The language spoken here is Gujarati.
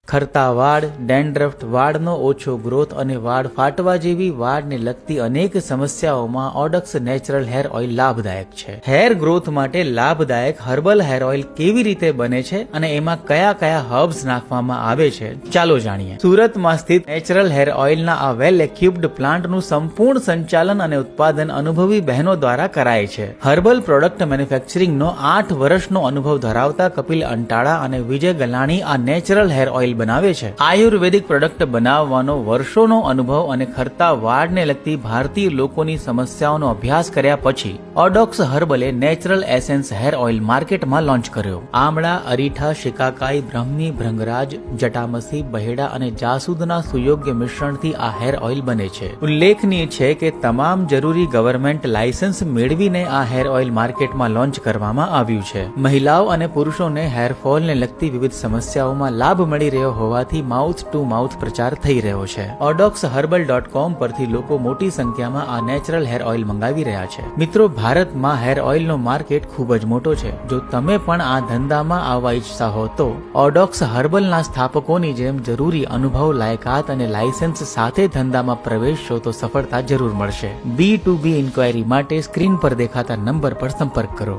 ખરતા વાળ, ડેન્ડ્રફ, વાળનો ઓછો ગ્રોથ અને વાળ ફાટવા જેવી વાળને લગતી અનેક સમસ્યાઓમાં ઓડોક્સ નેચરલ હેર ઓઇલ લાભદાયક છે. હેર ગ્રોથ માટે લાભદાયક હર્બલ હેર ઓઇલ કેવી રીતે બને છે અને એમાં કયા કયા હર્બ્સ નાખવામાં આવે છે, ચાલો જાણીએ. સુરતમાં સ્થિત નેચરલ હેર ઓઇલના આ વેલ એક્યુપ્ડ પ્લાન્ટનું સંપૂર્ણ સંચાલન અને ઉત્પાદન અનુભવી બહેનો દ્વારા કરાય છે. હર્બલ પ્રોડક્ટ મેન્યુફેક્ચરિંગનો 8 વર્ષનો અનુભવ ધરાવતા કપિલ અંટાળા અને વિજય ગલાણી આ નેચરલ હેર ઓઇલ બનાવે છે. આયુર્વેદિક પ્રોડક્ટ બનાવવાનો વર્ષોનો અનુભવ અને ખરતા વાળને લગતી ભારતીય લોકોની સમસ્યાઓનો અભ્યાસ કર્યા પછી ઓડોક્સ હર્બલે નેચરલ એસેન્સ હેર ઓઇલ માર્કેટમાં લોન્ચ કર્યો. આમળા, અરીઠા, શિકાકાઈ, બ્રહ્મી, ભૃંગરાજ, જટામસી, બહેડા અને જાસૂદના સુયોગ્ય મિશ્રણથી આ હેર ઓઇલ બને છે. ઉલ્લેખનીય છે કે તમામ જરૂરી ગવર્મેન્ટ લાયસન્સ મેળવીને આ હેર ઓઇલ માર્કેટમાં લોન્ચ કરવામાં આવ્યું છે. મહિલાઓ અને પુરુષોને હેરફોલને લગતી વિવિધ સમસ્યાઓમાં લાભ મળી રહ્યો હોવાથી માઉથ ટુ માઉથ પ્રચાર થઈ રહ્યો છે. odoxherbal.com પરથી લોકો મોટી સંખ્યામાં આ નેચરલ હેર ઓઇલ મંગાવી રહ્યા છે. મિત્રો, ભારતમાં હેર ઓઇલનો માર્કેટ ખૂબ જ મોટો છે. જો તમે પણ આ ધંધામાં આવવા ઈચ્છતા હો તો ઓડોક્સ હર્બલના સ્થાપકોની જેમ જરૂરી અનુભવ, લાયકાત અને લાયસન્સ સાથે ધંધામાં પ્રવેશશો તો સફળતા જરૂર મળશે. B2B ઇન્ક્વાયરી માટે સ્ક્રીન પર દેખાતા નંબર પર સંપર્ક કરો.